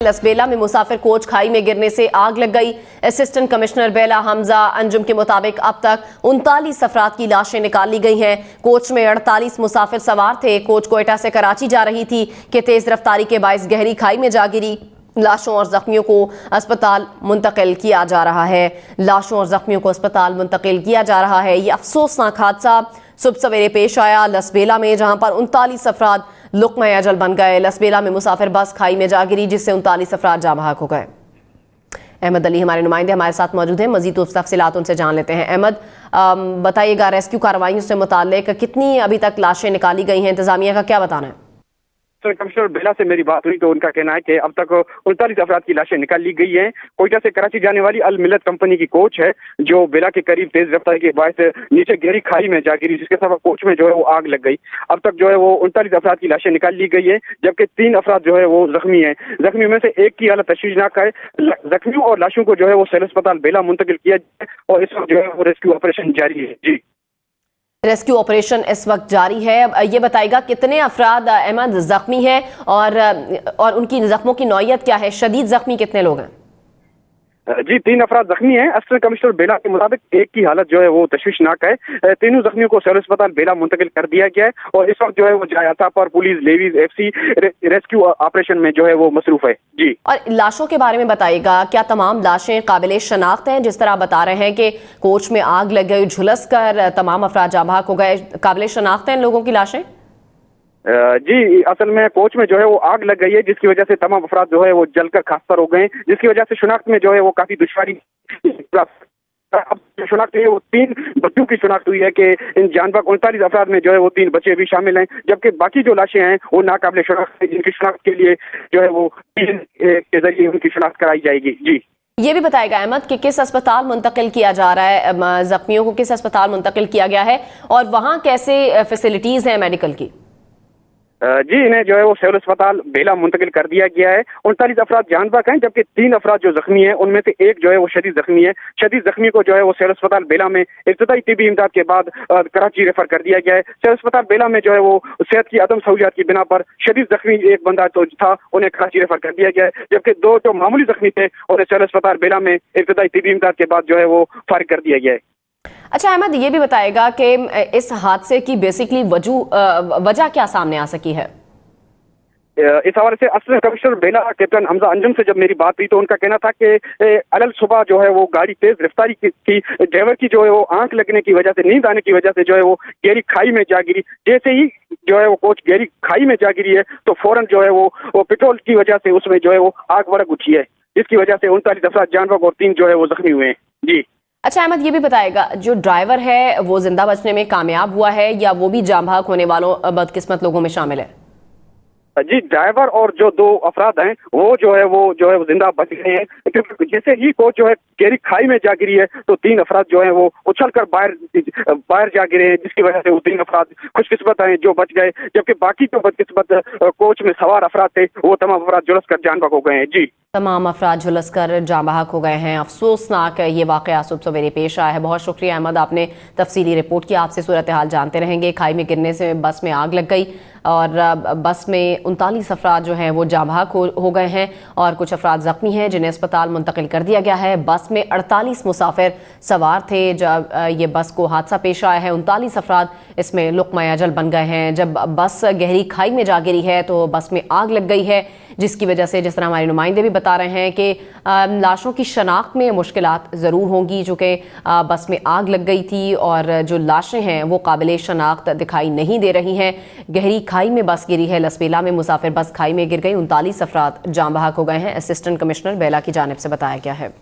लसबेला में मुसाफिर कोच खाई में गिरने से आग लग गई। असिस्टेंट कमिश्नर बेला हमजा अंजुम के मुताबिक अब तक 39 अफराद की लाशें निकाल ली गई हैं। कोच में 48 मुसाफिर सवार थे। कोच कोयटा से कराची जा रही थी कि तेज रफ्तारी के बाइस गहरी खाई में जा गिरी। लाशों और जख्मियों को अस्पताल मुंतकिल किया जा रहा है। लाशों और जख्मियों को अस्पताल मुंतकिल किया जा रहा है। ये अफसोसनाक हादसा सुबह सवेरे पेश आया लसबेला में, जहां पर 39 अफराद लुक़्मा अजल बन गए। लसबेला में मुसाफिर बस खाई में जा गिरी, जिससे 39 अफराद जाँ बहक हो गए। अहमद अली हमारे नुमाइंदे हमारे साथ मौजूद हैं, मजीद तफसीलात उनसे जान लेते हैं। अहमद, बताइएगा रेस्क्यू कार्रवाइयों से मुताल्लिक कितनी अभी तक लाशें निकाली गई हैं, इंतजामिया का क्या बताना है? कमिश्नर बेला से मेरी बात हुई तो उनका कहना है कि अब तक 39 अफराद की लाशें निकाल ली गई हैं। कोयटा से कराची जाने वाली अल मिल्लत कंपनी की कोच है जो बेला के करीब तेज रफ्तारी के बायस नीचे गहरी खाई में जा गिरी, जिसके सबब कोच में जो है वो आग लग गई। अब तक जो है वो 39 अफराद की लाशें निकाल ली गई है, जबकि 3 अफराद जो है वो जख्मी हैं। जख्मियों में से एक की हालत तशवीशनाक है। जख्मियों और लाशों को जो है वो सिविल अस्पताल बेला मुंतकिल किया जाए और इस वक्त जो है वो रेस्क्यू ऑपरेशन जारी है। जी, रेस्क्यू ऑपरेशन इस वक्त जारी है। ये बताएगा कितने अफराद अहमद जख्मी हैं और उनकी जख्मों की नौयत क्या है? शदीद जख्मी कितने लोग हैं? जी, 3 अफराद जख्मी हैं। असिस्टेंट कमिश्नर बेला के मुताबिक एक की हालत जो है वो तशवीशनाक है। तीनों जख्मियों को सिविल अस्पताल बेला मुंतकिल कर दिया गया है और इस वक्त जो है वो जायता पर police, levies, FC rescue operation में जो है वो मसरूफ है। जी, और लाशों के बारे में बताइएगा, क्या तमाम लाशें काबिल शनाख्त हैं? जिस तरह बता रहे हैं कि कोच में आग लग गई, झुलस कर तमाम अफराद जाँ बहक हो गए, काबिल शनाख्त हैं इन लोगों की लाशें? जी, असल में कोच में जो है वो आग लग गई है, जिसकी वजह से तमाम अफराद जो है वो जलकर खाकतर हो गए, जिसकी वजह से शिनाख्त में जो है वो काफी दुश्वारी। अब शिनाख्त है वो 3 बच्चों की शिनाख्त हुई है कि इन जानबहक 39 अफराद में जो है वो 3 बच्चे भी शामिल हैं, जबकि बाकी जो लाशें हैं वो नाकाबिल शिनाख्त है, जिनकी शिनाख्त के लिए जो है वो के जरिए उनकी शिनाख्त कराई जाएगी। जी, ये भी बताएगा अहमद कि किस अस्पताल मुंतकिल किया जा रहा है, जख्मियों को किस अस्पताल मुंतकिल किया गया है और वहाँ कैसे फैसिलिटीज हैं मेडिकल की? जी, इन्हें जो है वो सिविल अस्पताल बेला मुंतकिल कर दिया गया है। 39 अफराद जान बहक हैं, जबकि 3 अफराद जो जख्मी हैं उनमें से एक जो है वो शदीद जख्मी है। शदीद जख्मी को जो है वो सिविल अस्पताल बेला में इब्तदाई तिबी इमदाद के बाद कराची रेफर कर दिया गया है। सिविल अस्पताल बेला में जो है वो सेहत की अदम सहूलियात की बिना पर शदीद जख्मी एक बंदा तो था, उन्हें कराची रेफर कर दिया गया है, जबकि 2 जो मामूली जख्मी थे उन्हें सिविल अस्पताल बेला में इब्तदाई तिबी इमदाद के बाद जो है वो फारिग कर दिया गया है। अच्छा अहमद, ये भी बताएगा कि इस हादसे की बेसिकली वजह क्या सामने आ सकी है? इस हवाले से असिस्टेंट कमिश्नर बेला कैप्टन हमजा अंजुम से जब मेरी बात हुई तो उनका कहना था कि अलग सुबह जो है वो गाड़ी तेज रफ्तारी की ड्राइवर की जो है वो आंख लगने की वजह से, नींद आने की वजह से जो है वो गहरी खाई में जा गिरी। जैसे ही जो है वो कोच गहरी खाई में जा गिरी है तो फौरन जो है वो पेट्रोल की वजह से उसमें जो है वो आग भड़क उठी है, जिसकी वजह से 39 अफराद जान बहक और 3 जो है वो जख्मी हुए हैं। जी, अच्छा अहमद, ये भी बताएगा जो ड्राइवर है वो जिंदा बचने में कामयाब हुआ है या वो भी जाँ बहक होने वालों बदकिस्मत लोगों में शामिल है? जी, ड्राइवर और जो 2 अफराद हैं वो जो है वो जिंदा बच गए हैं, क्योंकि जैसे ही कोच जो है गहरी खाई में जा गिरी है तो 3 अफराद जो है वो उछलकर बाहर जा गिरे हैं, जिसकी वजह से वो 3 अफराद खुशकिस्मत हैं जो बच गए, जबकि बाकी जो बदकिस्मत कोच में सवार अफराद थे वो तमाम अफराद झुलस कर जान बहक हो गए हैं। जी, तमाम अफराद झुलस कर जाँ बहक हो गए हैं। अफसोसनाक ये वाक़या सुबह सवेरे पेश आया है। बहुत शुक्रिया अहमद, आपने तफसीली रिपोर्ट की। आपसे सूरत हाल जानते रहेंगे। खाई में गिरने से बस में आग लग गई और बस में 39 अफराद जो हैं वो जाँ बहक हो गए हैं और कुछ अफराद ज़ख्मी हैं जिन्हें अस्पताल मुंतकिल कर दिया गया है। बस में 48 मुसाफिर सवार थे जब ये बस को हादसा पेश आया है। 39 अफराद इसमें लुक़्मा अजल बन गए हैं। जब बस गहरी खाई में जा गिरी है तो बस में आग लग गई है, जिसकी वजह से जिस तरह हमारे नुमाइंदे भी बता रहे हैं कि लाशों की शनाख्त में मुश्किलात ज़रूर होंगी, चूँकि बस में आग लग गई थी और जो लाशें हैं वो काबिल शनाख्त दिखाई नहीं दे रही हैं। गहरी खाई में बस गिरी है लसबेला में, मुसाफिर बस खाई में गिर गई, 39 अफराद जाँ बहक हो गए हैं। असिस्टेंट कमिश्नर बेला की जानिब से बताया गया है।